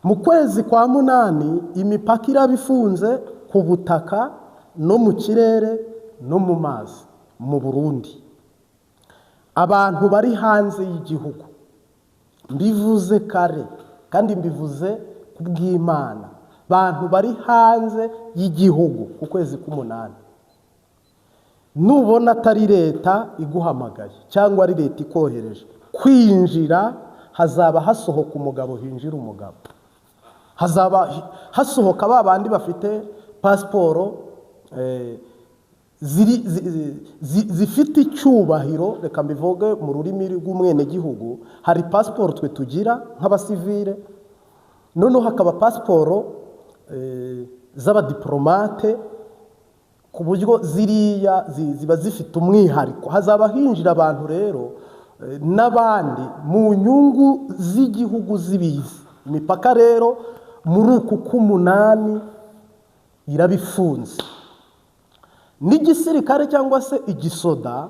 mu kwezi kwa munani imipaka irabifunze ku butaka no mu kirere no mu mazi mu Burundi. Abantu bari hanze y'igihugu, mbivuze kare kandi mbivuze kubw'Imana, abantu bari hanze y'igihugu ku kwezi k'umunani, nubona atari leta iguhamagaye cyangwa ari leta ikohereje kwinjira, hazaba hasohoka umugabo, hinjira umugabo. Hazaba hasohoka babandi bafite pasiporo zifite icyubahiro, reka mbivuge mu rurimi rw'umwene gihugu. Hari pasiporo twe tugira nk'abasivile, noneho hakaba pasiporo z'abadiplomate, ku buryo ziriya ziba zifite umwihariko. Hazaba hinjira abantu rero n'abandi mu nyungu z'igihugu zibizi. Imipaka rero muri uku k'umunani irabifunze. N'igisirikare cyangwa se igisoda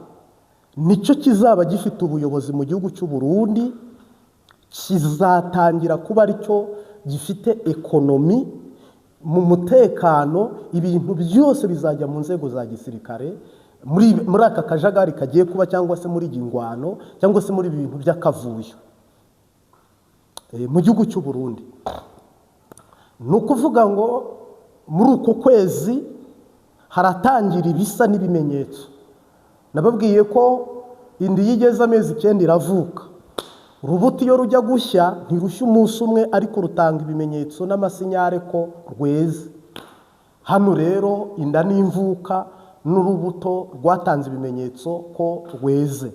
nicyo kizaba gifite ubuyobozi mu gihugu cy'u Burundi, kizatangira kuba aricyo gifite ekonomi, mu mutekano. Ibintu byose bizajya mu nzego za gisirikare, muri aka kajagari kagiye kuba, cyangwa se muri ingwano, cyangwa se muri ibintu by'akavuyo mu gihugu cy'u Burundi. Ni ukuvuga ngo muri uko kwezi haratangira ibisa n'ibimenyetso. Nababwiye ko indi yigeze amezi 9 iravuka. Urubuto iyo rujya gushya ntirushya umunsi umwe, ariko rutanga ibimenyetso n'amasinyare ko rweze. Hano rero inda n'imvuka n'urubuto rwatanze ibimenyetso ko rweze.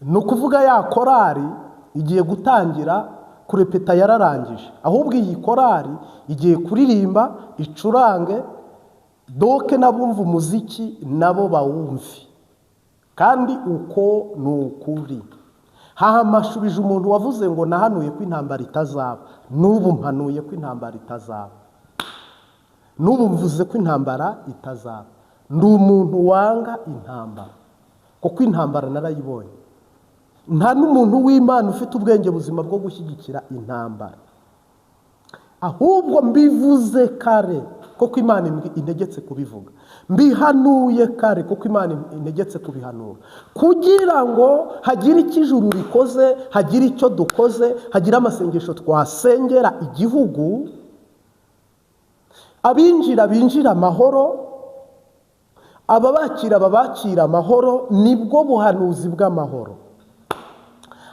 Ni ukuvuga ya korari igiye gutangira kurepeta yararangije, ahubwo iyi korari igiye kuririmba, icurange, doke n'abumva umuziki nabo bawumve. Kandi uko ni ukuri. Hahamashubije umuntu wavuze ngo nahanuye ko intambara itazaba. N'ubu mpanuye ko intambara itazaba. N'ubu mvuze ko intambara itazaba. Ndi umuntu wanga intambara, kuko intambara narayibonye. Nta n'umuntu w'Imana ufite ubwenge buzima bwo gushyigikira intambara. Ahubwo mbivuze kare kuko Imana integetse kubivuga. Mbihanuye kare kuko Imana integetse kubihanura, kugira ngo hagire ikijuru rikoze, hagire icyo dukoze, hagire amasengesho twasengera igihugu, abinjira binjira amahoro, ababakira amahoro. Nibwo buhanuzi bw'amahoro.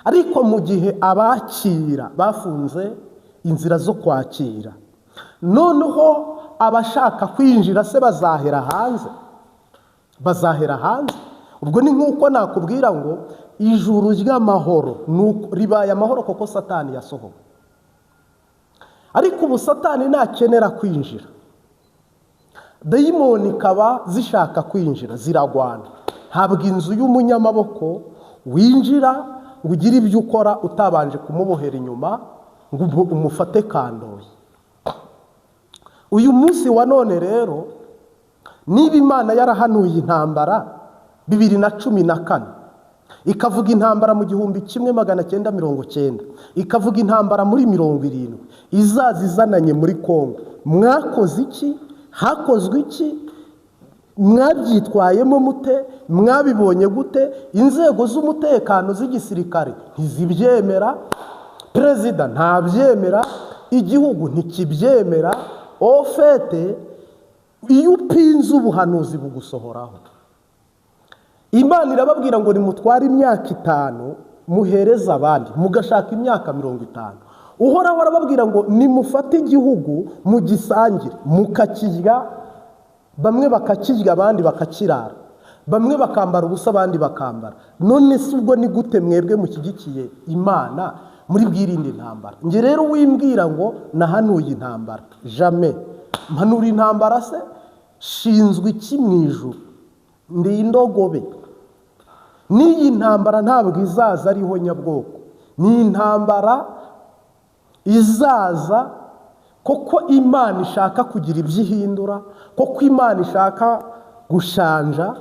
Ariko mu gihe abakira bafunze inzira zo kwakira, noneho abashaka kwinjira se bazahera hanze. Ubwo ni nk'uko nakubwira ngo ijuru ry'amahoro ribaye amahoro kuko Satani yasohowe. Ariko ubu Satani nakenera kwinjira, dayimoni kaba zishaka kwinjira, ziragwana. Ntabwo inzu y'umunyamaboko winjira ngo ugire ibyo ukora utabanje kumubohera inyuma ngo umufate kandoye. Uyu munsi wa none rero, niba Imana yarahanuye intambara 2014, ikavuga intambara mu 1990, ikavuga intambara muri 70, izaza izananye muri Kongo, mwakoze iki? Hakozwe iki? Mwabyitwayemo mute? Mwabibonye gute? Inzego z'umutekano z'igisirikare ntizibyemera, perezida ntabyemera, igihugu ntikibyemera. Ofete iyo upinze ubuhanuzi bugusohoraho. Imana irababwira ngo nimutware imyaka 5 muhereza abandi, mugashaka imyaka 50. Uhoraho arababwira ngo nimufate igihugu mugisangire, mukakirya, bamwe bakakirya abandi bakakirara, bamwe bakambara ubusa abandi bakambara. None se ubwo ni gute mwebwe mukigikiye Imana muri bwirinde intambara? Nge rero wimbwira ngo nahanuye intambara, jamais. Mpanura intambara se? Shinzwe iki mwijuru? Ndi indogobe. N'iyi ntambara ntabwo izaza ariho nyabwoko. Ni intambara izaza koko Imana ishaka kugira ibyihindura, koko Imana ishaka gushanja,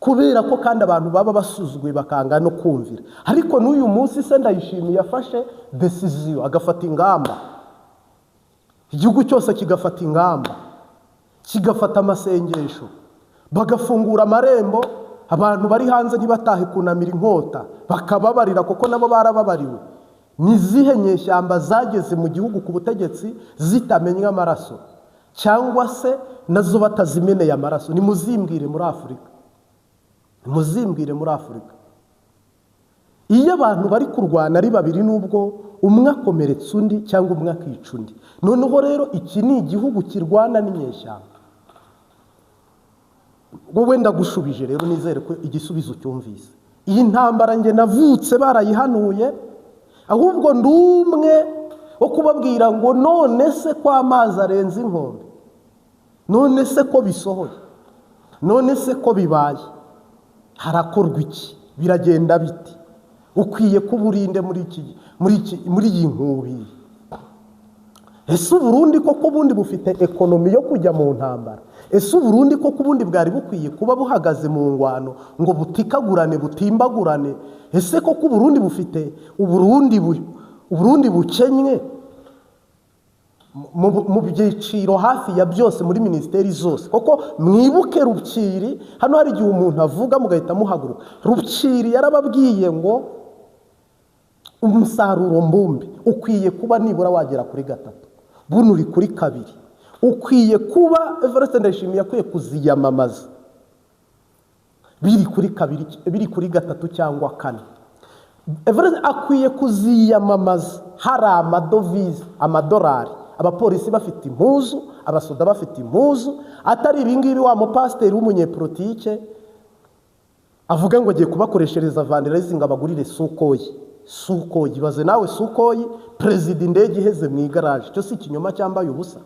kubera ko kandi abantu baba basuzugwe bakanga no kumvira. Ariko n'uyu munsi se ndayishimiye yafashe decision, agafata ingamba igihugu cyose kigafata ingamba, kigafata amasengesho, bagafungura amarembo, abantu bari hanze ntibatahe kunamira inkota, bakababarira kuko nabo barababariwe. Ni zihe nyeshyamba zageze mu gihugu ku butegetsi zitamenya amaraso, cyangwa se nazo batazimeneye amaraso? Nimuzimbwire muri Afurika, nimuzimbwire muri Afurika. Iyo abantu bari kurwana ari babiri, nubwo umwe akomeretsa undi cyangwa umwe akica undi. Noneho rero iki ni igihugu kirwana n'inyeshyamba. Wowe ndagushubije rero, nizere ko igisubizo cyumvise. Iyi ntambara nge navutse barayihanuye, ahubwo ndumwe wo kubabwira ngo none se ko amazi arenze inkombe, none se ko bisohoye, none se ko bibaye, harakorwa iki? Biragenda biti? Ukwiye kuburinde muri iyi nkubiri. Ese Burundi koko bundi bufite ekonomi yo kujya mu ntambara? Ese Burundi koko bundi bwari bukwiye kuba buhagaze mu ngwano ngo butikagurane butimbagurane? Ese koko Burundi bufite Uburundi bukenywe mu byiciro hafi ya byose muri ministeri zose? Koko mwibuke Rupyiri, hano hari igihe umuntu avuga mugahita muhaguruka. Rupyiri yarababwiye ngo umusaruro mbumbe ukwiye kuba nibura wagera kuri 3, buno uri kuri 2. Ukwiye kuba Evariste Ndayishimiye akwiye kuziyamamaza biri kuri 2, biri kuri 3 cyangwa 4. Evariste akwiye kuziyamamaza hari amadovize, amadolari, abapolisi bafite impuzu, abasoda bafite impuzu, atari ibingibi wa mupasiteri w'umunyepolitike avuga ngo agiye kubakoreshereza vandalizing abagurire Sukoyi. Baze nawe Sukoyi, perezida indege iheze mu igaraje. Cyo si ikinyoma cyambaye ubusa?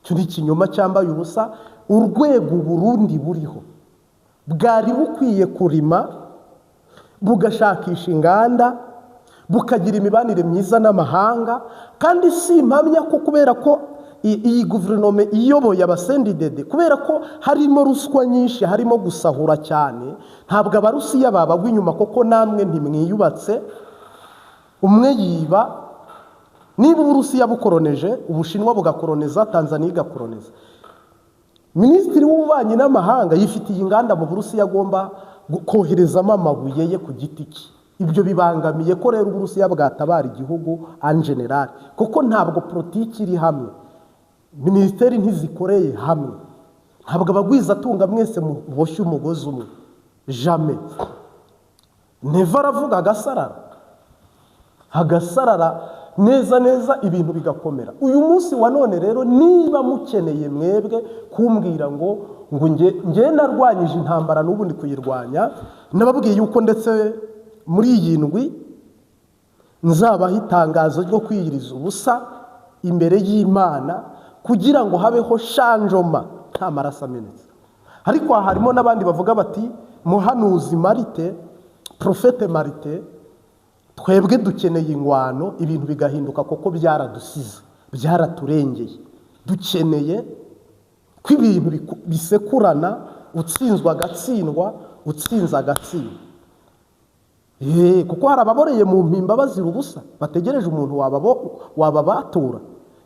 Cyo ni ikinyoma cyambaye ubusa. Urwego Burundi buriho bwari bukwiye kurima, bugashakisha inganda, bukagira imibanire myiza n'amahanga. Kandi si impamya ko kubera ko iyi guverinoma iyoboye abasendidede, kubera ko harimo ruswa nyinshi, harimo gusahura cyane, ntabwo abarusiya babagwa inyuma koko namwe ntimwiyubatse. Umwe yiba, niba Uburusiya bukoroneje, Ubushinwa bugakoroneza, Tanzania igakoroneza, Minisitiri w'ububanyi n'amahanga yifitiye inganda mu Burusiya agomba koherezamo amabuye ye ku giti cye. Ibyo bibangamiye ko rero Uburusiya bwatabara igihugu en general, kuko ntabwo politiki iri hamwe, ministeri ntizikoreye hamwe, ntabwo abagwiza atunga mwese muboshye umugozi umwe. Jamais. Neva aravuga agasarara neza ibintu bigakomera. Uyu munsi wa none rero, niba mukeneye mwebwe kumbwira ngo nge narwanyije intambara n'ubundi kuyirwanya, nababwiye yuko ndetse muri iyi ndwi nzabaho itangazo ryo kwiyiriza ubusa imbere y'Imana kugira ngo habeho shanjoma nta maraso amenetse. Ariko harimo n'abandi bavuga bati muhanuzi Marite, profete Marite, twebwe dukeneye ingwano, ibintu bigahinduka koko byaradusize, byaraturengeye. Dukeneye ko ibintu bisekurana, utsinzwa agatsindwa, utsinze agatsindwa. Kuko hari ababoreye mu mpimba bazira ubusa, bategereje umuntu wababatura.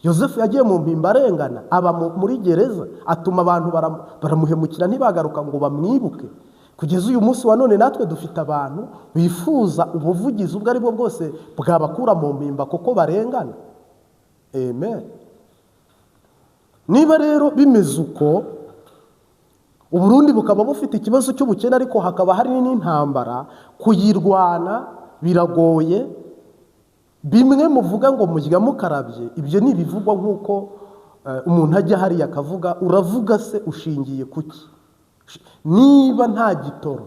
Yosefu yagiye mu mpimba arengana, aba muri gereza, atuma abantu baramuhemukira ntibagaruka ngo bamwibuke. Kugeza uyu munsi wa none natwe dufite abantu bifuza ubuvugizi ubwo ari bwo bwose bwabakura mu mpimba kuko barengana. Amen. Niba rero bimeze uko, Uburundi bukaba bufite ikibazo cy'ubukene, ariko hakaba hari n'intambara, kuyirwana biragoye. Bimwe muvuga ngo mujya mukarabye, ibyo nibivugwa nk'uko umuntu ajya hariya akavuga, uravuga se ushingiye kuki? Niba nta gitoro,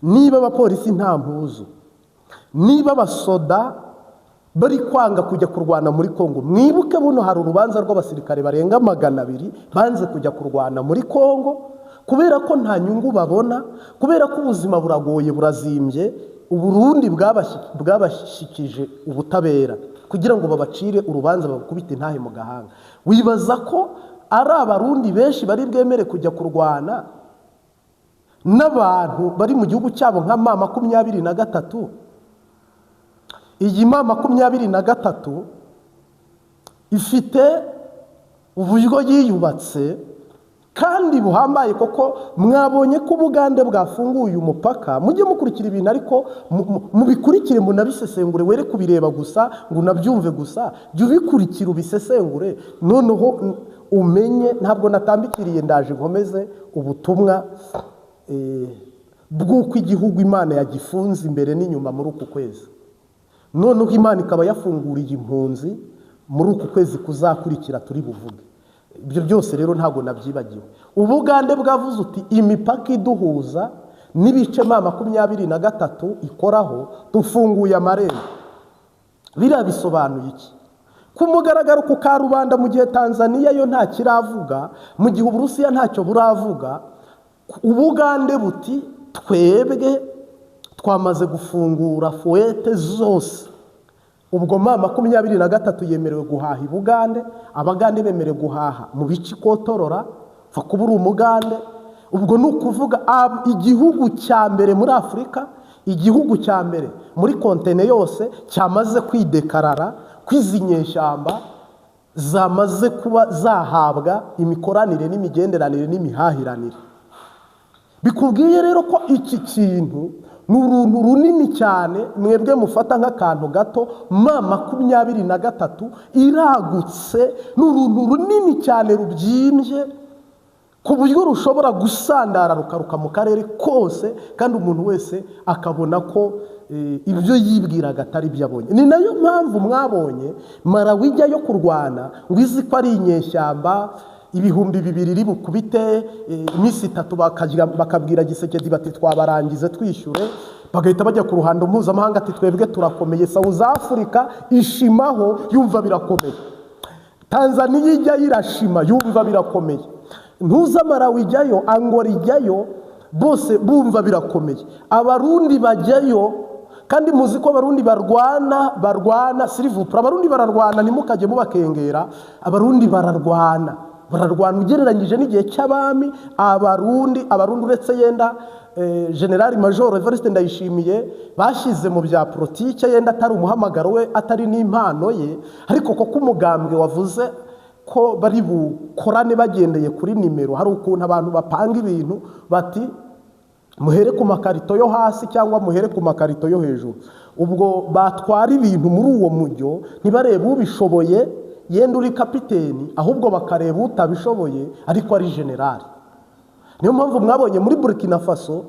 niba abapolisi nta mpuzu, niba abasoda bari kwanga kujya kurwana muri Kongo, mwibuke buno hari urubanza rw'abasirikare barenga 200 banze kujya kurwana muri Kongo kubera ko nta nyungu babona, kubera ko ubuzima buragoye burazimbye. Uburundi bwabashikije ubutabera kugira ngo babacire urubanza babukubite intahe mu gahanga. Wibaza ko ari abarundi benshi bari bwemere kujya kurwana n'abantu bari mu gihugu cyabo nka ma 23? Iyi ma 23 ifite uburyo yiyubatse kandi buhambaye, koko mwabonye ko Ubugande bwafunguye umupaka. Mujye mukurikira ibintu ariko mubikurikire, munabisesengure, were kubireba gusa ngo unabyumve gusa, jya ubikurikira ubisesengure, noneho umenye. Ntabwo natambikiriye, ndaje nkomeze ubutumwa bw'uko igihugu Imana yagifunze imbere n'inyuma muri uku kwezi, noneho Imana ikaba yafunguriye impunzi muri uku kwezi kuzakurikira turi buvuge. Ibyo byose rero ntabwo nabyibagiwe. Ubugande bwavuze uti imipaka iduhuza n'ibice 23 ikoraho, tufunguye amarembo. Biriya bisobanuye iki? Ku mugaragaro ku karubanda, mu gihe Tanzania yo nta kiravuga, mu gihe Uburusiya ntacyo buravuga, Ubugande buti twebwe twamaze gufungura fuete zose. Ubwo 23 yemerewe guhaha i Bugande, Abagande bemerewe guhaha mu bici kotorora, fa kubura umugande. Ubwo nukuvuga igihugu cya mbere muri Afrika, igihugu cya mbere muri kontene yose cyamaze kwidekarara kwizinyeshyamba zamaze kuba zahabwa imikoranire n'imigenderanire n'imihahiranire. Bikubwiye rero ko iki kintu n'uruntu runini cyane, mwebwe mufata nk'akantu gato, 23 iragutse, n'uruntu runini cyane rubyimbye ku buryo rushobora gusandara rukaruka mu karere kose, kandi umuntu wese akabona ko ibyo yibwiraga atari byo abonye. Ni nayo mpamvu mwabonye Malawi ijya yo kurwana ngo izi ko ari inyeshyamba 2,000 iri bukubite iminsi 3, bakabwira Gisekedi bati twabarangize twishyure, bagahita bajya ku ruhando mpuzamahanga ati twebwe turakomeye. South Africa ishimaho yumva birakomeye, Tanzania ijya irashima yumva birakomeye, ntuza Malawi ijyayo, Angola ijyayo, bose bumva birakomeye. Abarundi bajyayo, kandi muzi ko Abarundi barwana silivupra, Abarundi bararwana, ntimukajye mubakengera. Abarundi bararwana ugereranyije n'igihe cy'abami. Abarundi uretse yenda General Major Evariste Ndayishimiye bashyize mu bya politike, yenda atari umuhamagaro we, atari n'impano ye, ariko koko umugambwe wavuze ko bari bukorane bagendeye kuri nimero. Hari ukuntu abantu bapanga ibintu bati muhere ku makarito yo hasi cyangwa muhere ku makarito yo hejuru. Ubwo batwara ibintu muri uwo mujyo, ntibarebe ubishoboye yenda uri kapiteni, ahubwo bakareba utabishoboye ariko ari generali. Niyo mpamvu mwabonye muri Burkina Faso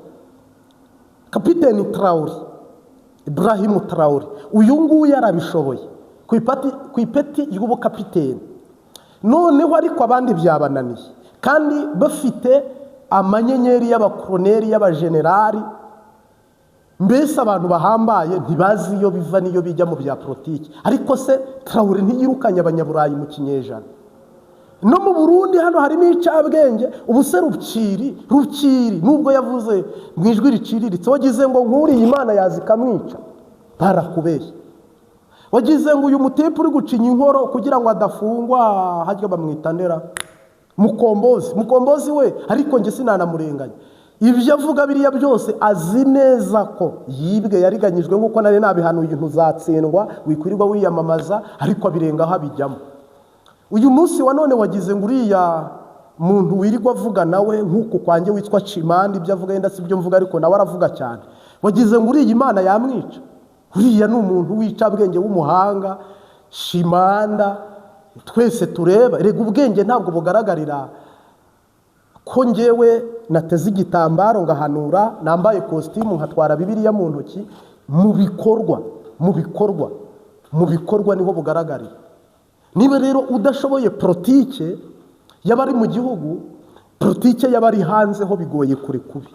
kapiteni Traoré, Ibrahim Traoré, uyu nguyu yarabishoboye ku ipeti y'ubu kapiteni, noneho ariko abandi byabananiye, kandi bafite amanyenyeri y'abakoloneli y'abagenerali. Mbese abantu bahambaye ntibazi iyo biva niyo bijya mu bya politiki. Ariko se Traoré ntiyirukanye abanyaburayi mu kinyejana? No mu Burundi hano harimo icabwenge. Ubuse Rukiri nubwo yavuze mu ijwi riciriritse, wagize ngo nkuriye Imana yazikamwica, barakubeshye. Wagize ngo uyu mutepe uri gucinya inkoro kugira ngo adafungwa, hajya bamwitandera mukombozi we, ariko nge sinanamurenganya. Ibyo avuga biriya byose azi neza ko yibwe, yariganyijwe, nk'uko nari nabihanuye ntuzatsindwa wikwirirwa wiyamamaza, ariko abirengaho abijyamo. Uyu munsi wa none wagize ngo uriya muntu wirirwa avuga nawe nk'uko kwanjye witwa Chimandi, ibyo avuga yenda si byo mvuga, ariko nawe aravuga cyane. Wagize ngo uriya Imana yamwica? Uriya ni umuntu w'icabwenge w'umuhanga, Shimanda twese tureba. Rega ubwenge ntabwo bugaragarira ko ngewe nateze igitambaro ngahanura, nambaye kositimu nkatwara Bibiliya mu ntoki. Mu bikorwa niho bugaragarira. Niba rero udashoboye politike y'abari mu gihugu, politike y'abari hanze ho bigoye kure kubi.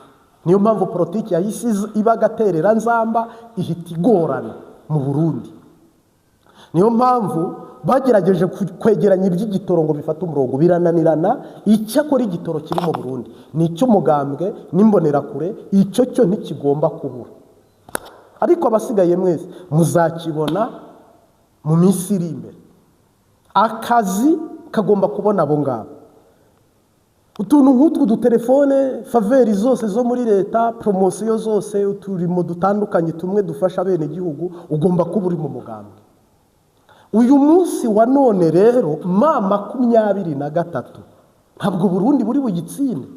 Niyo mpamvu politike yahise iba agaterera nzamba, ihita igorana mu Burundi. Niyo mpamvu bagerageje kwegeranya iby'igitoro ngo bifate umurongo, birananirana. Icyakora igitoro kiri mu Burundi ni icy'umugambwe n'imbonerakure, icyo cyo ntikigomba kubura. Ariko abasigaye mwese muzakibona mu minsi iri imbere. Akazi kagomba kubona abo ngabo. Utuntu nk'utwo dutelefone, faveri zose zo muri leta, promosiyo zose, uturimo dutandukanye tumwe dufasha bene igihugu, ugomba kuba uri mu mugambwe. uyu munsi wa none rero M23 ntabwo Burundi buri bugitsinde.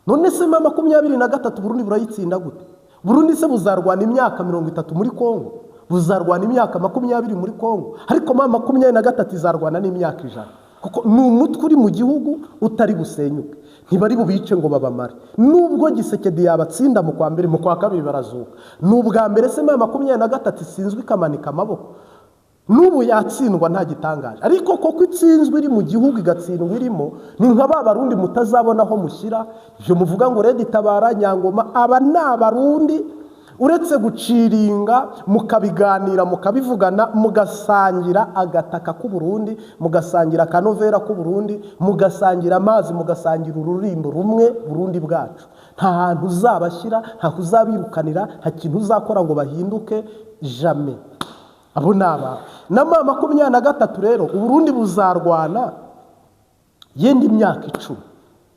None se M23 Burundi burayitsinda gute? Burundi se buzarwana imyaka 30 muri Kongo, buzarwana imyaka 20 muri Kongo, ariko M23 izarwana n'imyaka 100, kuko ni umutwe uri mu gihugu utari busenyuke. Ntibari bubice ngo babamare. Nubwo Gisekedi yabatsinda mu kwa mbere, mu kwa kabiri barazuka. Nubwa mbere se M23 isinzwe ikamanika amaboko. Nubu yatsindwa nta gitangaje, ariko koko itsinzwe iri mu gihugu igatsindwa irimo, ni nka Barundi mutazabona aho mushyira. Je muvuga ngo Red Tabara, Nyangoma, aba n'Abarundi uretse guciringa mukabiganira mukabivugana mugasangira agataka ku Burundi, mugasangira kanovera ku Burundi, mugasangira amazi, mugasangira ururimbo rumwe Burundi bwacu. Nta hantu uzabashyira, nta kuzabirukanira, nta kintu uzakora ngo bahinduke jamais. Abo naba na M23 rero Uburundi buzarwana yenda imyaka 10,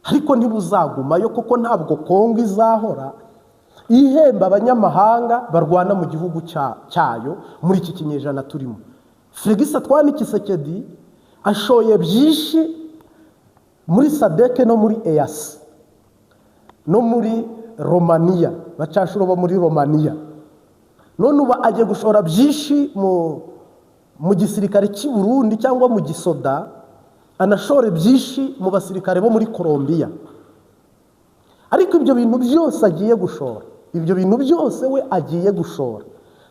ariko ntibuzagumayo, kuko ntabwo Kongo izahora ihemba abanyamahanga barwana mu gihugu cyayo muri iki kinyejana turimo. Félix Antoine Tshisekedi ashoye byinshi muri SADC no muri EAC no muri Romania, bacashuro bo muri Romania. None uba agiye gushora byinshi mu gisirikare cy'i Burundi cyangwa mu gisoda, anashore byinshi mu basirikare bo muri Colombia. Ariko ibyo bintu byose agiye gushora, ibyo bintu byose we agiye gushora,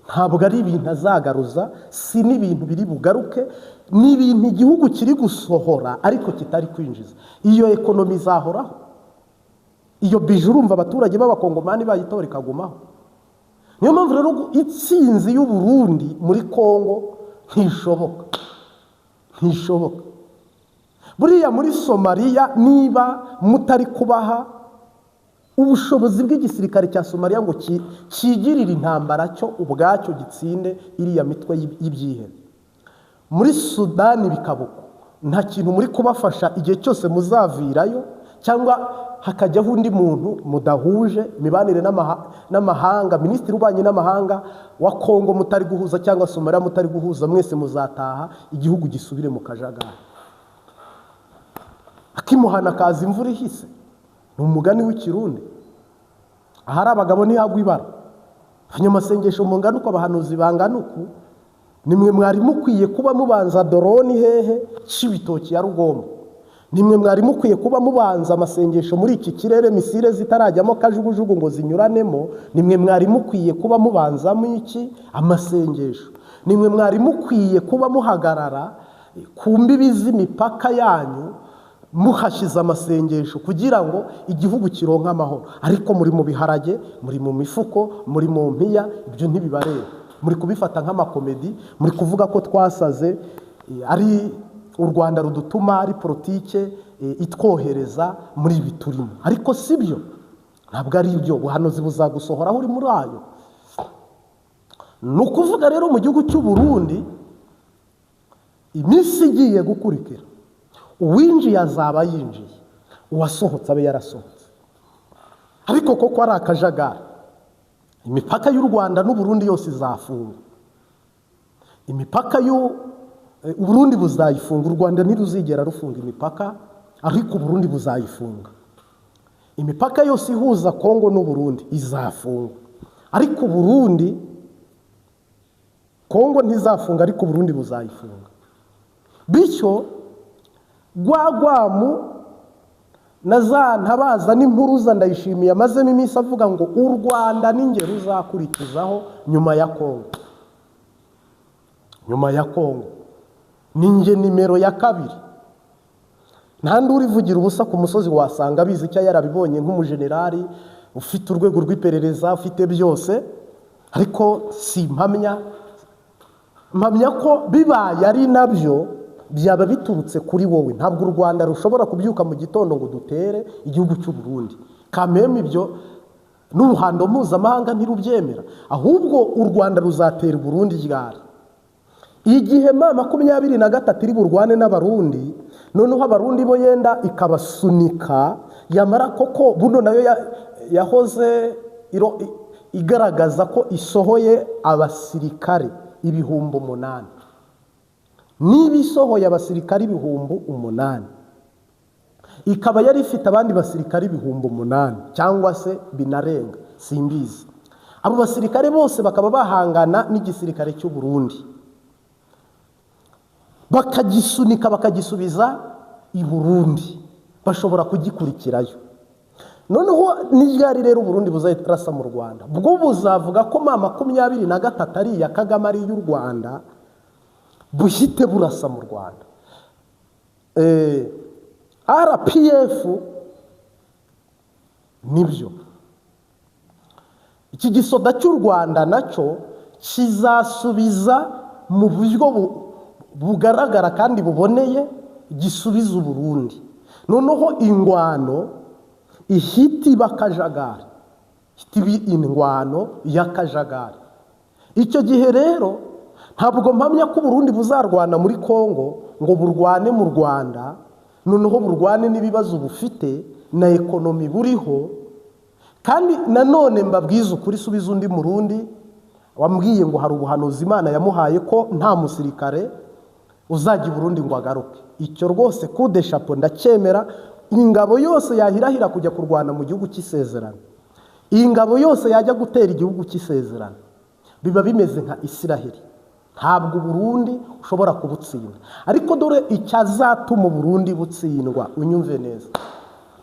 ntabwo ari ibintu azagaruza, si n'ibintu biri bugaruke, ni ibintu igihugu kiri gusohora ariko kitari kwinjiza. Iyo ekonomi izahoraho, iyo bije urumva abaturage b'abakongomani bayitora ikagumaho. Niyo mpamvu rero itsinzi y'u Burundi muri Kongo ntishoboka. Buriya muri Somalia niba mutari kubaha ubushobozi bw'igisirikare cya Somalia ngo kigirire intambara cyo ubwacyo gitsinde iriya mitwe y'ibyihe, muri Sudani bikabuko nta kintu muri kubafasha igihe cyose muzavirayo, cyangwa hakajyaho undi muntu mudahuje mibanire n'amahanga, minisitiri ubanye n'amahanga wa Kongo mutari guhuza, cyangwa Somalia mutari guhuza, mwese muzataha igihugu gisubire mu kajagari. Akimuhana kaza imvura ihise, ni umugani w'ikirundi. Ahari abagabo ntihagwa ibara. Abanyamasengesho mungana uko, abahanuzi bangana uku, nimwe mwari mukwiye kuba mubanza doroni hehe Cibitoki ya Rugombo. Nimwe mwari mukwiye kuba mubanza amasengesho muri iki kirere, misile zitarajyamo kajugujugu ngo zinyuranemo. Nimwe mwari mukwiye kuba mubanzamo iki amasengesho. Nimwe mwari mukwiye kuba muhagarara ku mbibi z'imipaka yanyu muhashize amasengesho kugira ngo igihugu kironka amahoro. Ariko muri mu biharage, muri mu mifuko, muri mu mpiya, ibyo ntibibareba. Muri kubifata nk'amakomedi, muri kuvuga ko twasaze, ari u Rwanda rudutuma, ari politike itwohereza muri ibi turimo. Ariko sibyo, ntabwo ari ibyo. Ubuhanuzi buzagusohoraho uri muri ayo. Ni ukuvuga rero mu gihugu cy'u Burundi iminsi igiye gukurikira, uwinjiye azaba yinjiye, uwasohotse abe yarasohotse. Ariko koko ari akajagari. Imipaka y'u Rwanda n'u Burundi yose izafunga. Imipaka Uburundi buzayifunga, u Rwanda ntiruzigera rufunga imipaka, ariko Burundi buzayifunga. Imipaka yose ihuza Kongo n'u Burundi izafunga, ariko Burundi, Kongo ntizafunga ariko Burundi buzayifunga. Bityo Gwagwamu na za Ntabaza n'Impuruza Ndayishimiye amazemo iminsi avuga ngo u Rwanda n'ingero uzakurikizaho nyuma ya Kongo. Nyuma ya Kongo ninge nimero ya kabiri. Nta nduri vugira ubusa ku musozi wasanga bizi icyo yarabibonye nk'umujenerali ufite urwego rw'iperereza, ufite byose. Ariko si mpamya ko bibaye ari nabyo byaba biturutse kuri wowe. Ntabwo u Rwanda rushobora kubyuka mu gitondo ngo dutere igihugu cy'u Burundi. Kameme ibyo n'uruhando mpuzamahanga ntirubyemera. Ahubwo u Rwanda ruzatera Burundi ryari igihe M23 iri burwane n'Abarundi, noneho Abarundi bo yenda ikabasunika, yamara koko buno nayo yahoze igaragaza ko isohoye abasirikare 8,000. niba isohoye abasirikari 8,000 ikaba yari ifite abandi basirikari 8,000 cyangwa se binarenga simbizi, abo basirikare bose bakaba bahangana n'igisirikare cy'u Burundi, bakagisunika bakagisubiza i Burundi, bashobora kugikurikirayo. Noneho n'iryari rero Burundi buzahita mu Rwanda, bwo buzavuga ko 23 ari iya Kagame ari y'u Rwanda, buhite burasa mu Rwanda. RPF nibyo, iki gisoda cy'u Rwanda nacyo kizasubiza mu buryo bugaragara kandi buboneye, gisubiza Burundi. Noneho ingwano ihiti bakajagari, ihiti ingwano y'akajagari. Icyo gihe rero ntabwo mpamya ko Burundi buzarwana muri Kongo ngo burwane mu Rwanda, noneho burwane n'ibibazo bufite na ekonomi buriho. Kandi nanone mbabwiza ukuri, subiza undi Murundi wambwiye ngo hari ubuhanuzi Imana yamuhaye ko nta musirikare uzajya i Burundi ngo agaruke. Icyo rwose kude chapeau ndacyemera. Ingabo yose yahirahira kujya kurwana mu gihugu cy'isezerano, ingabo yose yajya gutera igihugu cy'isezerano, biba bimeze nka Isiraheli. Ntabwo Burundi ushobora kubutsinda, ariko dore icyazatuma Burundi butsindwa, unyumve neza.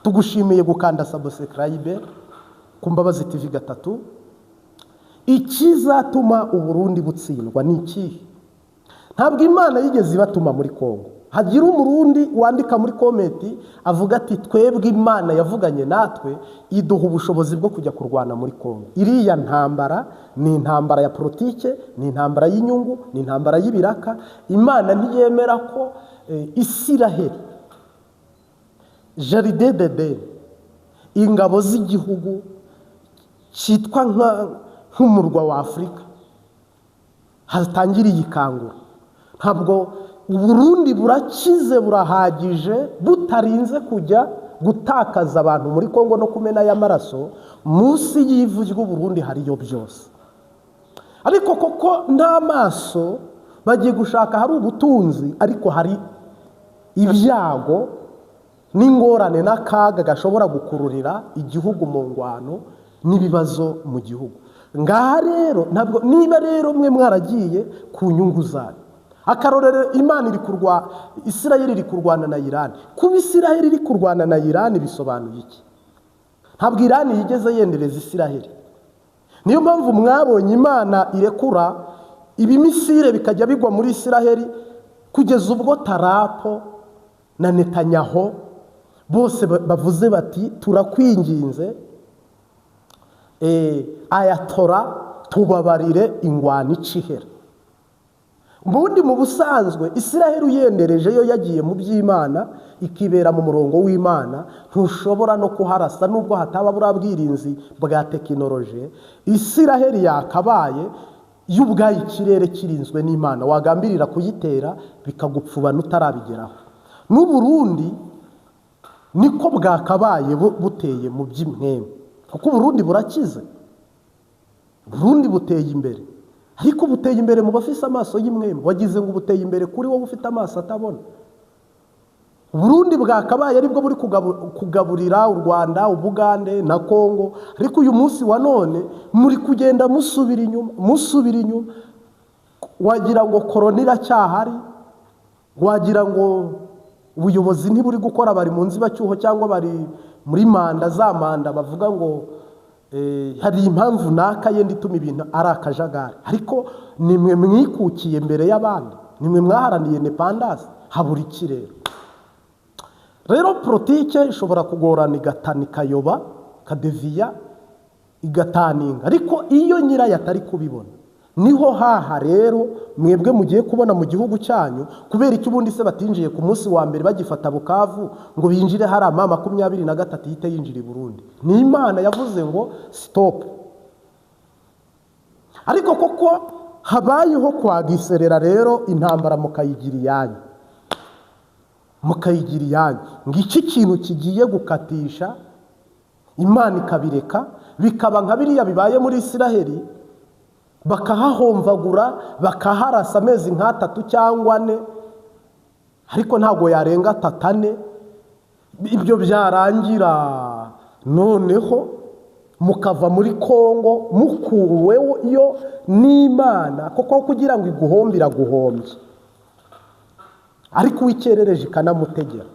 Tugushimiye gukanda subscribe ku Mbabazi TV 3. Ikizatuma Burundi butsindwa ni iki? Ntabwo Imana yigeze ibatuma muri Kongo. Hagira umurundi wandika muri komenti avuga ati twebwe Imana yavuganye natwe iduha ubushobozi bwo kujya kurwana muri Kongo. Iriya ntambara ni intambara ya politike, ni intambara y'inyungu, ni intambara y'ibiraka. Imana ntiyemera ko Isiraheli, Jaride Dede, ingabo z'igihugu cyitwa nk'umurwa wa Afurika hatangiriye ikangura. Ntabwo Burundi burakize burahagije butarinze kujya gutakaza abantu muri Kongo no kumena y'amaraso. Munsi y'ivu ry'u Burundi hariyo byose, ariko koko nta maso bagiye gushaka hari ubutunzi, ariko hari ibyago n'ingorane n'akaga gashobora gukururira igihugu mu ngwano n'ibibazo mu gihugu. Ngaha rero ntabwo, niba rero mwe mwaragiye ku nyungu zanyu, akarorero Imana iri Isiraheli iri kurwana na Iran. Kuba Isiraheli iri kurwana na Iran bisobanuye iki? Ntabwo Iran yigeze yendereza Isiraheli. Niyo mpamvu mwabonye Imana irekura ibimisire bikajya bigwa muri Isiraheli, kugeza ubwo Tarapo na Netanyahu bose bavuze bati turakwinginze Ayatora tubabarire ingwano icihera. Ubundi mu busanzwe Isiraheli uyendereje yo yagiye mu by'Imana ikibera mu murongo w'Imana, ntushobora no kuharasa nubwo hataba burabwirinzi bwa tekinoloji. Isiraheli yakabaye y'ubwaye ikirere kirinzwe n'Imana, wagambirira kuyitera bikagupfuba nutarabigeraho. N'u Burundi niko bwakabaye buteye mu by'imweme, kuko Burundi burakize, Burundi buteye imbere, ariko buteye imbere mu bafise amaso y'imwembe. Wagize ngo buteye imbere kuri wowe ufite amaso atabona. Burundi bwakabaye aribwo buri kugaburira u Rwanda, Ubugande na Kongo, ariko uyu munsi wa none muri kugenda musubira inyuma. Wagira ngo koronira cyahari, wagira ngo ubuyobozi ntiburi gukora, bari mu nzibacyuho cyangwa bari muri manda za manda, bavuga ngo hari impamvu naka yenda ituma ibintu ari akajagari. Ariko nimwe mwikukiye mbere y'abandi, nimwe mwaharaniye independence, habura ikirere. Rero politike ishobora kugorana igatana ikayoba, kadeviya igataninga, ariko iyo nyirayo atari kubibona niho haha rero mwebwe mugiye kubona mu gihugu cyanyu. Kubera iki ubundi se batinjiye ku munsi wa mbere bagifata Bukavu ngo binjire hari 23 hite yinjira i Burundi? Ni Imana yavuze ngo stop. Ariko koko habayeho kwagiserera rero intambara mukayigira iyanyu, ngiki kintu kigiye gukatisha Imana ikabireka bikaba nka biriya bibaye muri Isiraheli, bakahahomvagura bakaharasa amezi nka 3 cyangwa 4 ariko ntabwo yarenga tatane. Ibyo byarangira noneho mukava muri Kongo mukuweho iyo n'Imana, kuko kugira ngo iguhombira guhombye, ariko wikerereje ikanamutegera.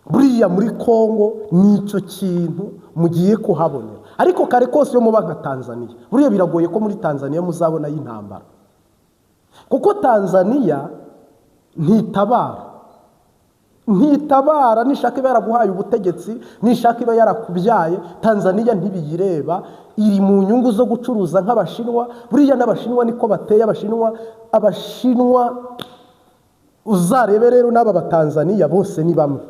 Buriya muri Kongo nicyo kintu mugiye kuhabonera, ariko kare kose yo muba nka Tanzania. Buriya biragoye ko muri Tanzania muzabona y'intambara, kuko Tanzania ntitabara nishaka iba yaraguhaye ubutegetsi, nishaka iba yarakubyaye. Tanzania ntibiyireba, iri mu nyungu zo gucuruza nk'Abashinwa. Buriya n'Abashinwa niko bateye. Abashinwa uzarebe rero n'aba Batanzania bose ni bamwe.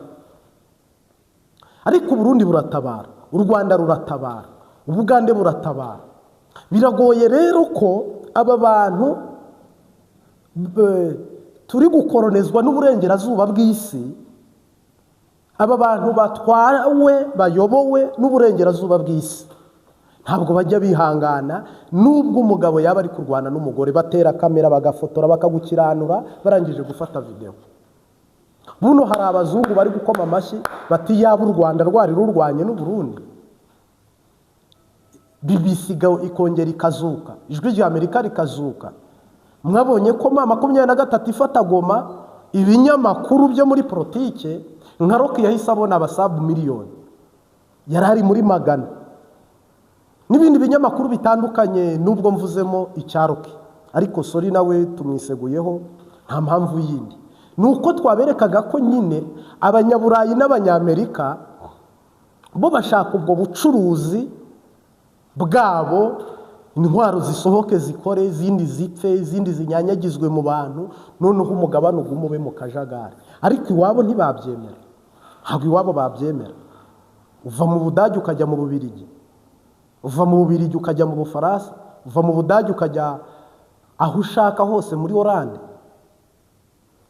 Ariko Burundi buratabara, u Rwanda ruratabara, Ubugande buratabara. Biragoye rero ko aba bantu turi gukoronezwa n'uburengerazuba bw'isi, aba bantu batwawe bayobowe n'uburengerazuba bw'isi, ntabwo bajya bihangana nubwo umugabo yaba ari kurwana n'umugore. Batera kamera bagafotora bakagukiranura barangije gufata video. Buno hari abazungu bari gukoma amashyi bati yaba u Rwanda rwari rurwanye n'u Burundi. BBC ikongera ikazuka, ijwi rya Amerika rikazuka. Mwabonye ko 23 ifata Goma, ibinyamakuru byo muri politike nka Rock yahise abona abasabu miliyoni, yarari muri magana, n'ibindi binyamakuru bitandukanye nubwo mvuzemo icyaroke. Ariko sori nawe tumwiseguyeho, nta mpamvu yindi. Nuko twaberekaga ko nyine Abanyaburayi n'Abanyamerika bo bashaka ubwo bucuruzi bwabo, intwaro zisohoke zikore, izindi zipfe, izindi zinyanyagizwe mu bantu, noneho umugabane ugumube mu kajagari. Ariko iwabo ntibabyemera, ntabwo iwabo babyemera. Uva mu Budage ukajya mu Bubiligi, uva mu Bubiligi ukajya mu Bufaransa, uva mu Budage ukajya aho ushaka hose muri Hollande.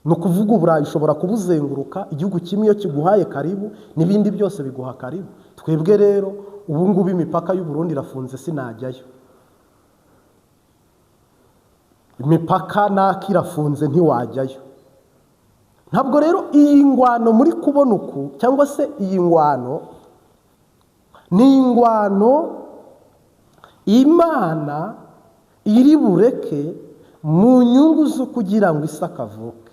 No kuvuga Uburayi ushobora kubuzenguruka, igihugu kimwe iyo kiguhaye karibu n'ibindi byose biguha karibu. Twebwe rero ubu ngubu imipaka y'u Burundi irafunze, sinajyayo. Imipaka nakirafunze ntiwajyayo. Ntabwo rero iyi ngwano muri kubona uku, cyangwa se iyi ngwano ni ingwano Imana iri bureke mu nyungu zo kugira ngo Isaka avuke.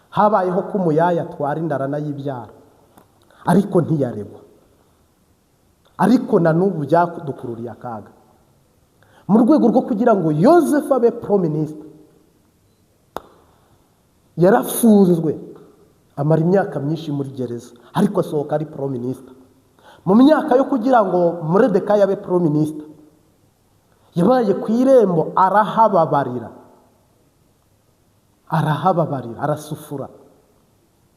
Habayeho ko umuyaya atwara indara nayibyara, ariko ntiyaregwa. Ariko na n'ubu byadukururiye akaga mu rwego rwo kugira ngo Yozefu abe prime minister. Yarafunzwe amara imyaka myinshi muri gereza, ariko asohoka ari prime minister. Mu myaka yo kugira ngo Moridekayi abe prime minister, yabaye ku irembo arahababarira, arasufura.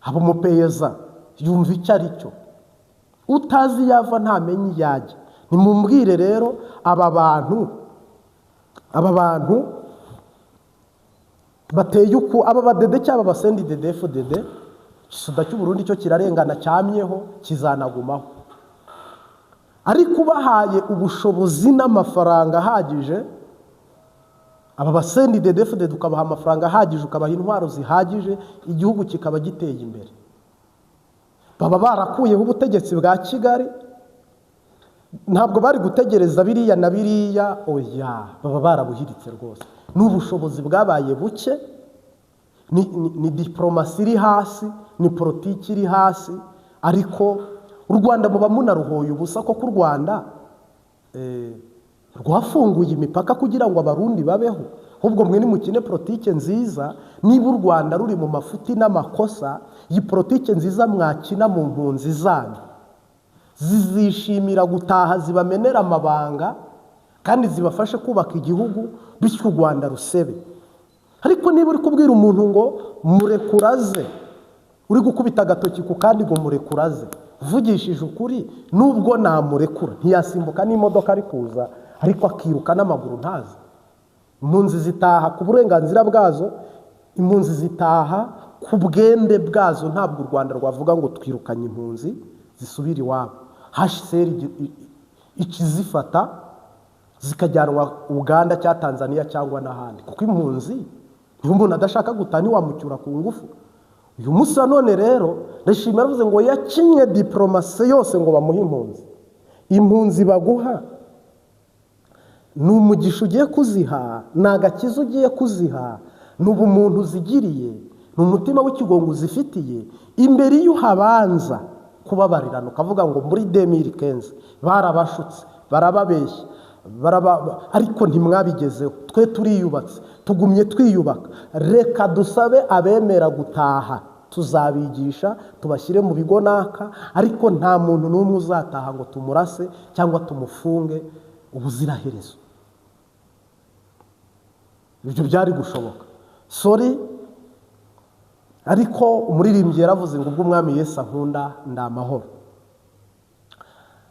Haba umupeza yumva icyo ari cyo, utazi yava ntamenye yajya. Nimumbwire rero aba bantu bateye uko, aba badede cyaba basendi DDFDD, Isuda cy'u Burundi cyo kirarengana cyamyeho kizanagumaho. Ariko bahaye ubushobozi n'amafaranga ahagije, aba basendi DDFDD ukabaha amafaranga ahagije, ukabaha intwaro zihagije, igihugu kikaba giteye imbere. Baba barakuyeho ubutegetsi bwa Kigali, ntabwo bari gutegereza biriya na biriya, oya, baba barabuhiritse rwose. N'ubushobozi bwabaye buke, ni diplomasi iri hasi, ni politiki iri hasi. Ariko u Rwanda muba munaruhoye ubusa, ko ku Rwanda rwafunguye imipaka kugira ngo abarundi babeho. Ahubwo mwe nimukine politike nziza. Niba u Rwanda ruri mu mafuti n'amakosa, iyi politike nziza mwakina mu mpunzi zanyu, zizishimira gutaha, zibamenera amabanga kandi zibafashe kubaka igihugu, bityo u Rwanda rusebe. Ariko niba uri kubwira umuntu ngo murekuraze, uri gukubita agatoki ku kandi ngo murekuraze, uvugishije ukuri, nubwo namurekura ntiyasimbuka n'imodoka ari kuza, ariko akiruka n'amaguru ntazi. Impunzi zitaha ku burenganzira bwazo, impunzi zitaha ku bwende bwazo. Ntabwo u Rwanda rwavuga ngo twirukanye impunzi zisubira iwabo. HCR ikizifata zikajyanwa Uganda cyangwa Tanzania cyangwa n'ahandi, kuko impunzi niyo umuntu adashaka gutaha ntiwamucyura ku ngufu. uyu munsi none rero ndashimira avuze ngo yakinye diplomasi yose ngo bamuhe impunzi baguha ni umugisha ugiye kuziha, ni agakiza ugiye kuziha, ni ubumuntu zigiriye, ni umutima w'ikigongo zifitiye. Imbere iyo uhabanza kubabarirana ukavuga ngo muri 2015 barabashutse barababeshya ariko ntimwabigezeho, twe turiyubatse tugumye twiyubaka, reka dusabe abemera gutaha tuzabigisha tubashyire mu bigo naka, ariko nta muntu n'umwe uzataha ngo tumurase cyangwa tumufunge ubuziraherezo. Ibyo byari gushoboka, sorry, ariko umuririmbyi yaravuze ngo ubwo umwami Yesu ankunda ndamahoro.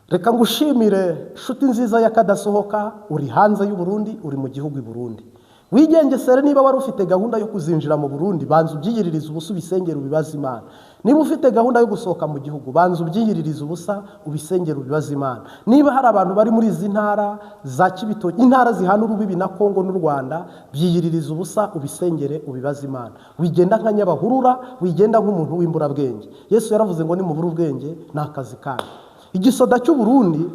Reka ngushimire nshuti nziza y'akadasohoka, uri hanze y'u Burundi, uri mu gihugu i Burundi. Wigengesere niba wari ufite gahunda yo kuzinjira mu Burundi, banza ubyiyiririza ubusa ubisengera ubibaza Imana. Niba ufite gahunda yo gusohoka mu gihugu, banza ubyiyiririza ubusa ubisengera ubibaza Imana. Niba hari abantu bari muri izi ntara za Kibitoki, intara zihana urubibi na Kongo n'u Rwanda, byiyiririza ubusa ubisengere ubibaza Imana. Wigenda nka nyabahurura, wigenda nk'umuntu w'imburabwenge. Yesu yaravuze ngo ni mu buru ubwenge n'akazi kanyu. Igisoda cy'u Burundi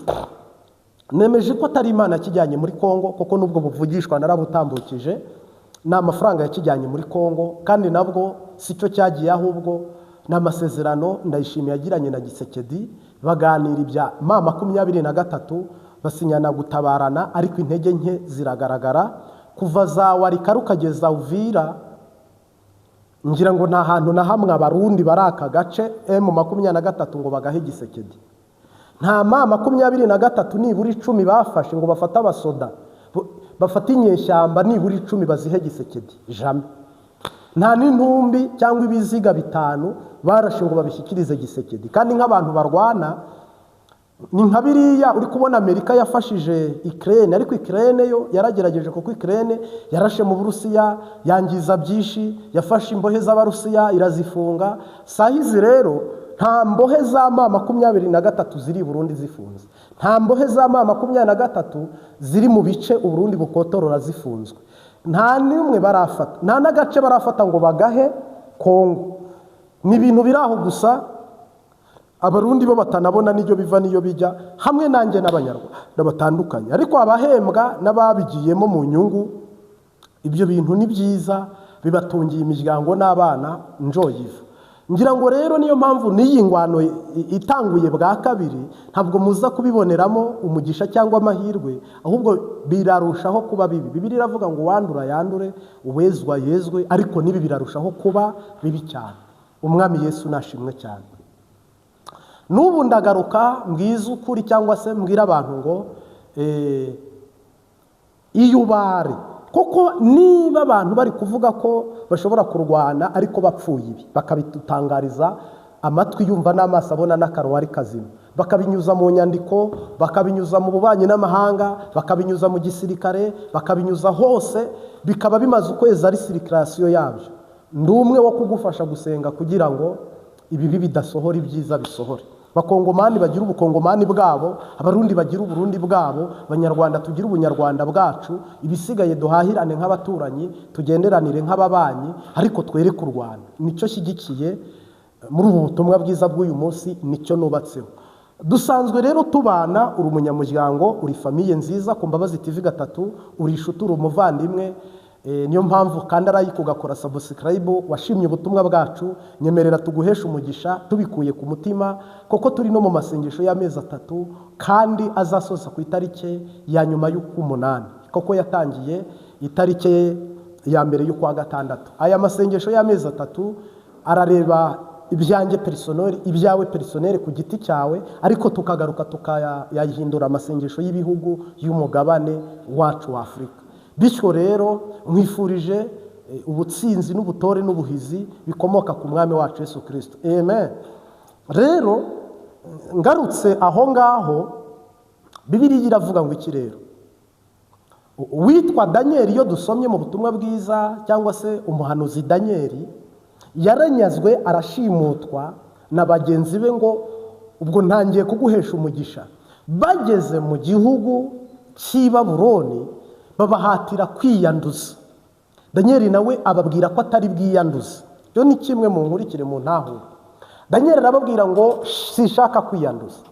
nemeje ko atari Imana kijyanye muri Kongo, koko nubwo buvugishwa narabutambukije, ni amafaranga yakijyanye muri Kongo, kandi nabwo sicyo cyagiye, ahubwo n'amasezerano ndayishimiye yagiranye na Gisekedi, baganira ibya M23 basinyana gutabarana, ariko intege nke ziragaragara. Kuva za Warika rukageza Uvira, ngira ngo nta hantu na hamwe abarundi bari aka gace M23 ngo bagahe Gisekedi. Nta M23 nibura 10 bafashe ngo bafate abasoda bafate inyeshyamba nibura 10 bazihe Gisekedi, jamais. Nta n'intumbi cyangwa ibiziga 5 barashe ngo babishyikirize Gisekedi. Kandi nk'abantu barwana ni nka biriya uri kubona Amerika yafashije Ukraine, ariko Ukraine yo yaragerageje kuko Ukraine yarashe mu Burusiya yangiza byinshi, yafashe imbohe z'Abarusiya irazifunga. Sahizi rero nta mbohe za M23 ziri Burundi zifunze, nta mbohe za M23 ziri mu bice Uburundi bukotorora zifunzwe, nta nimwe barafata, nta n'agace barafata ngo bagahe Kongo. Ni ibintu biraho gusa, abarundi bo batanabona n'ibyo biva n'iyo bijya, hamwe nanjye n'abanyarwanda batandukanye. Ariko abahembwa n'ababigiyemo mu nyungu, ibyo bintu ni byiza, bibatungiye imiryango n'abana njoyiva. Ngira ngo rero niyo mpamvu n'iyi ngwano itanguye bwa kabiri ntabwo muza kubiboneramo umugisha cyangwa amahirwe, ahubwo birarushaho kuba bibi. Bibiliya iravuga ngo wandura yandure, uwezwa yezwe, ariko nibi birarushaho kuba bibi cyane. Umwami Yesu nashimwe cyane. N'ubu ndagaruka mbwiza ukuri cyangwa se mbwira abantu ngo iyubare, koko niba abantu bari kuvuga ko bashobora kurwana ariko bapfuye ibi bakabitutangariza amatwi yumva n'amaso abona n'akanwa ari kazima, bakabinyuza mu nyandiko, bakabinyuza mu bubanyi n'amahanga, bakabinyuza mu gisirikare, bakabinyuza hose, bikaba bimaze ukwezi ari sirikirasiyo yabyo. Ndi umwe wo kugufasha gusenga kugira ngo ibibi bidasohora, ibyiza bisohore. Bakongomani bagira ubukongomani bwabo, abarundi bagira uburundi bwabo, abanyarwanda tugira ubunyarwanda bwacu, ibisigaye duhahirane nk'abaturanyi, tugenderanire nk'ababanyi, ariko twere kurwana. Nicyo shyigikiye muri ubu butumwa bwiza bw'uyu munsi, nicyo nubatseho. Dusanzwe rero tubana, uri umunyamuryango, uri famiye nziza ku Mbabazi TV 3, uri inshuti, uri umuvandimwe. Niyo mpamvu kandi arayiko ugakora subscribe, washimye ubutumwa bwacu, nyemerera tuguhesha umugisha tubikuye ku mutima, koko turi no mu masengesho y'amezi 3 kandi azasoza ku itarike ya nyuma y'ukumunani, koko yatangiye itarike ya mbere y'ukwa gatandatu. Aya masengesho y'amezi 3 arareba ibyanjye personnel, ibyawe personnel ku giti cyawe, ariko tukagaruka tukayahindura amasengesho y'ibihugu y'umugabane wacu wa Afrika. Bityo rero mwifurije ubutsinzi n'ubutore n'ubuhizi bikomoka ku mwami wacu Yesu Kristo. Amen. Rero ngarutse aho ngaho, Bibiliya iravuga ngo iki rero? Witwa Daniel, iyo dusomye mu butumwa bwiza cyangwa se umuhanuzi Daniel, yaranyazwe arashimutwa na bagenzi be ngo ubwo ntangiye kuguhesha umugisha. Bageze mu gihugu cy'i Babuloni babahatira kwiyanduza. Daniel nawe ababwira ko atari bwiyanduza, byo ni kimwe mu nkurikire mu ntahure. Daniel arababwira ngo sishaka kwiyanduza,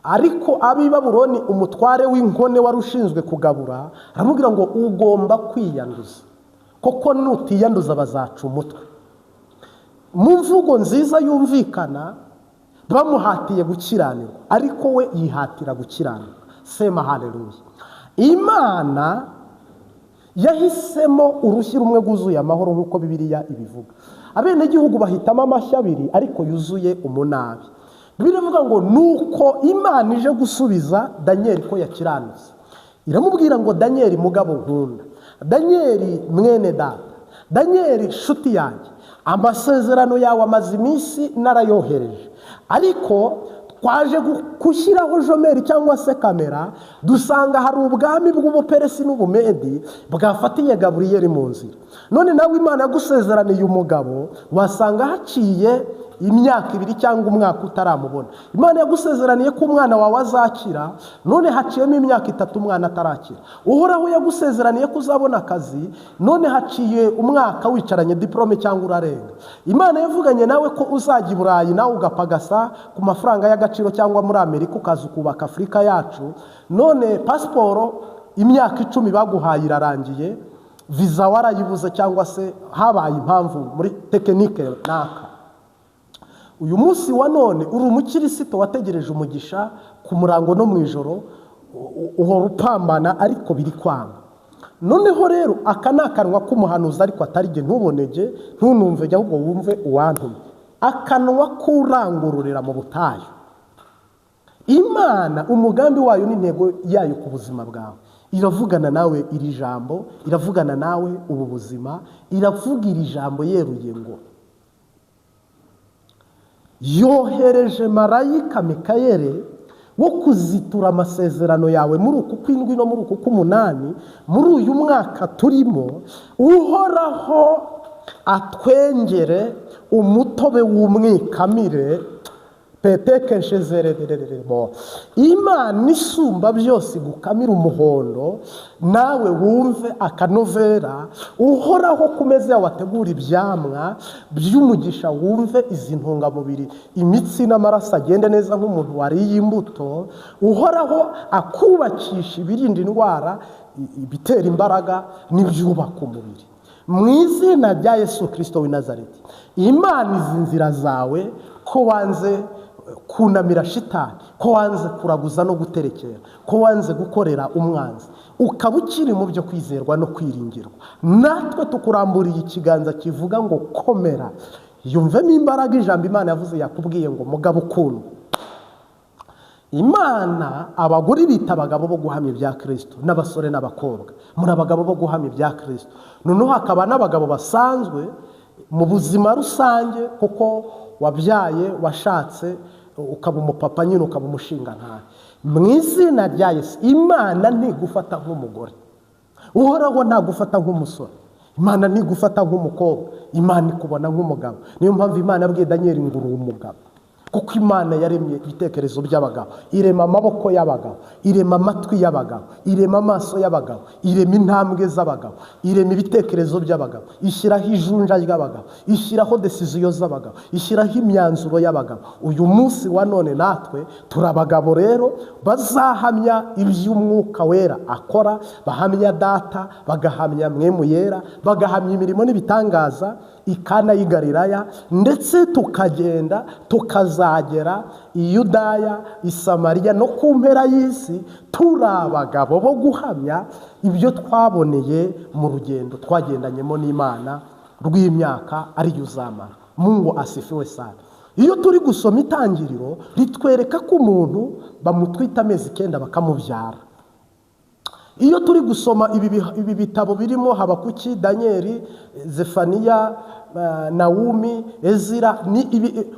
ariko ab'i Babuloni umutware w'inkone wari ushinzwe kugabura aramubwira ngo ugomba kwiyanduza, koko nutiyanduza bazaca umutwe. Mu mvugo nziza yumvikana bamuhatiye gukiranirwa, ariko we yihatira gukiranirwa. Sema haleluya. Imana yahisemo urushyi rumwe rwuzuye amahoro nk'uko Bibiliya ibivuga. Abenegihugu bahitamo amashyi abiri ariko yuzuye umunabi. Bibiliya ivuga ngo nuko Imana ije gusubiza Daniel ko yakiranutse, iramubwira ngo Daniel mugabo nkunda, Daniel mwene data, Daniel nshuti yanjye, amasezerano yawe amaze iminsi narayohereje, ariko twaje gushyiraho jomeri cyangwa se kamera, dusanga hari ubwami bw'ubuperesi n'ubumedi bwafatiye Gaburiyeli mu nzira. None nawe Imana yagusezeraniye umugabo, wasanga haciye imyaka 2 cyangwa umwaka utaramubona. Imana yagusezeraniye ko umwana wawe azakira, none haciyemo imyaka 3 umwana atarakira. Uhoraho yagusezeraniye ko uzabona akazi, none haciye umwaka wicaranye diplome cyangwa urarenga. Imana yavuganye nawe ko uzajya i Burayi nawe ugapagasa ku mafaranga y'agaciro cyangwa muri Amerika ukaza ukubaka Afurika yacu, none pasiporo imyaka 10 baguhaye irarangiye, visa warayibuze cyangwa se habaye impamvu muri tekinike naka. Uyu munsi wa none uri umukristo wategereje umugisha ku murango no mu ijoro, uhora upambana ariko biri kwanga. Noneho rero aka nakanwa k'umuhanuzi ariko atarige ntubonege ntunumve ahubwo wumve uwantumye. Akanwa kurangururira mu butayu. Imana umugambi wayo n'intego yayo ku buzima bwawe, iravugana nawe iri jambo, iravugana nawe ubu buzima, iravuga iri jambo yeruye ngo yohereje marayika Mikayeli wo kuzitura amasezerano yawe muri uku kw'indwi no muri uku k'umunani, muri uyu mwaka turimo. Uhoraho atwengere umutobe w'umwikamire petekeshezerererebo. Imana isumba byose gukamira umuhondo, nawe wumve akanovera. Uhoraho kumeze wategura ibyamwa by'umugisha, wumve izi ntungamubiri, imitsi n'amaraso agende neza nk'umuntu wariye imbuto. Uhoraho akubakisha ibirinda indwara, ibitera imbaraga n'ibyubaka umubiri, mu izina rya Yesu Kristo w'i Nazareti. Imana izi nzira zawe ko wanze kunamira shitani, ko wanze kuraguza no guterekera, ko wanze gukorera umwanzi, ukaba ukiri mu byo kwizerwa no kwiringirwa, natwe tukuramburiye ikiganza kivuga ngo komera. Yumvemo imbaraga ijambo Imana yavuze, yakubwiye ngo mugabo ukundwa. Imana abagore bita abagabo bo guhamya ibya Kristo, n'abasore n'abakobwa muri abagabo bo guhamya ibya Kristo. Noneho hakaba n'abagabo basanzwe mu buzima rusange, kuko wabyaye, washatse, ukaba umupapa nyine, ukaba umushinga ntahe. Mu izina rya Yesu, Imana ntigufata nk'umugore, Uhoraho ntagufata nk'umusore, Imana ntigufata nk'umukobwa, Imana ikubona nk'umugabo. Niyo mpamvu Imana yabwiye Daniel ngo uri umugabo, kuko Imana yaremye ibitekerezo by'abagabo, irema amaboko y'abagabo, irema amatwi y'abagabo, irema amaso y'abagabo, irema intambwe z'abagabo, irema ibitekerezo by'abagabo, ishyiraho ijunja ry'abagabo, ishyiraho decision z'abagabo, ishyiraho imyanzuro y'abagabo. Uyu munsi wa none natwe turabagabo rero bazahamya iby'umwuka wera akora, bahamya data, bagahamya mwemu yera, bagahamya imirimo n'ibitangaza ikana y'i Galilaya, ndetse tukagenda tukazagera i Yudaya, i Samariya no ku mpera y'isi, turi abagabo bo guhamya ibyo twaboneye mu rugendo twagendanyemo n'Imana rw'imyaka ariyo uzamara. Mungu asifiwe sana. Iyo turi gusoma Itangiriro ritwereka ko umuntu bamutwita amezi 9 bakamubyara. Iyo turi gusoma ibi bitabo birimo Habakuki, Danieli, Zefaniya, Naumi, Ezira,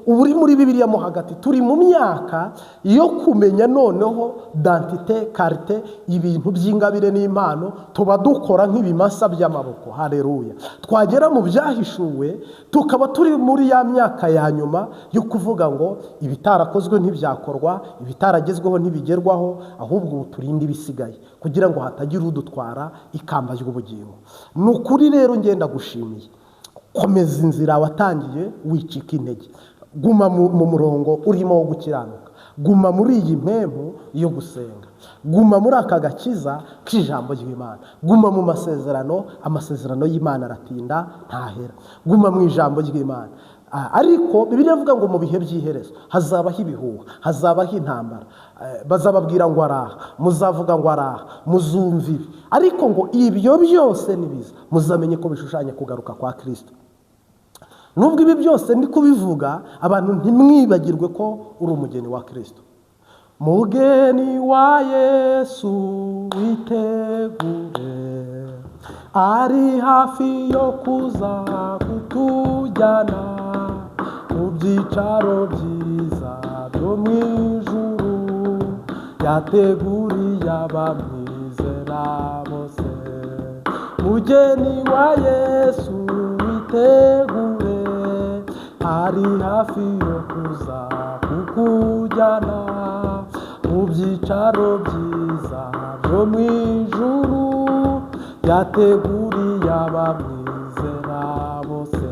uburi muri Bibiliya mo hagati, turi mu myaka yo kumenya noneho dentite, carte, ibintu by'ingabire n'impano, tuba dukora nk'ibimasa by'amaboko. Haleluya. Twagera mu byahishuwe tukaba turi muri ya myaka ya nyuma yo kuvuga ngo ibitarakozwe ntibyakorwa, ibitaragezweho ntibigerwaho, ahubwo turinde ibisigaye kugira ngo hatagira udutwara ikamba ry'ubugingo. Nukuri rero ngenda gushimiye komeza inzira watangiye, wicika intege, guma mu murongo urimo wo gukiranuka, guma muri iyi mpemu yo gusenga, guma muri aka gakiza k'ijambo ry'Imana, guma mu masezerano. Amasezerano y'Imana aratinda ntahera, guma mu ijambo ry'Imana. Ariko Bibiliya ivuga ngo mu bihe by'iherezo hazabaho ibihuha, hazabaho intambara, bazababwira ngo araha, muzavuga ngo araha, muzumva ibi, ariko ngo ibyo byose nibiza muzamenye ko bishushanya kugaruka kwa Kristo. Nubwo ibi byose ndi kubivuga, abantu ntimwibagirwe ko uri umugeni wa Kristo. Mugeni wa Yesu witegure, ari hafi yo kuza kutujyana mu byicaro byiza byo mu ijuru, yateguriye abamwizera bose. Mugeni wa Yesu witegure, ari hafi yo kuza kukujyana mu byicaro byiza byo mu ijuru, yateguriye abamwizera bose.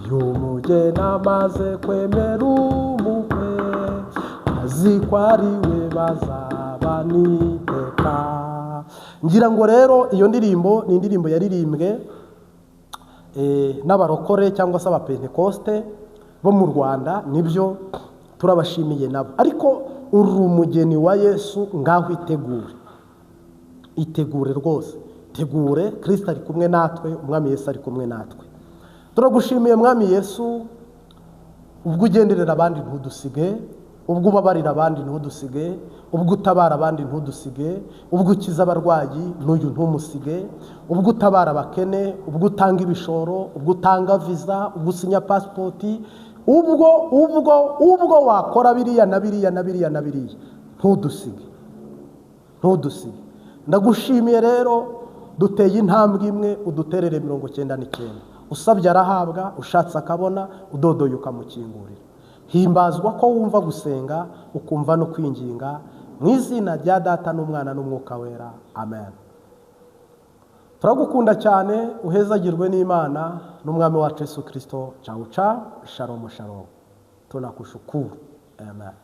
Iyo umugeni amaze kwemera umukwe, azi ko ari we bazabana iteka. Ngira ngo rero iyo ndirimbo ni indirimbo yaririmbwe n'abarokore cyangwa se abapentekoste bo mu Rwanda, nibyo turabashimiye nabo. Ariko uri umugeni wa Yesu, ngaho itegure rwose, tegure. Kristo ari kumwe natwe, umwami Yesu ari kumwe natwe. Turagushimiye mwami Yesu, ubwo ugenderera abandi ntudusige, ubwo ubabarira abandi ntudusige, ubwo utabara abandi ntudusige, ubwo ukiza abarwayi n'uyu ntumusige, ubwo utabara abakene, ubwo utanga ibishoro, ubwo utanga visa, ubwo usinya pasipoti, ubwo wakora biriya na biriya na biriya na biriya, ntudusige. Ndagushimiye rero, duteye intambwe imwe, uduterere 99. Usabye arahabwa, ushatse akabona, udodoye ukamukingurira. Himbazwa ko wumva gusenga, ukumva no kwinginga, mu izina rya Data n'Umwana n'Umwuka Wera, amen. Turagukunda cyane, uhezagirwe n'Imana n'Umwami wacu Yesu Kristo. Ciao ciao, shalom shalom. Tunakushukuru, amen.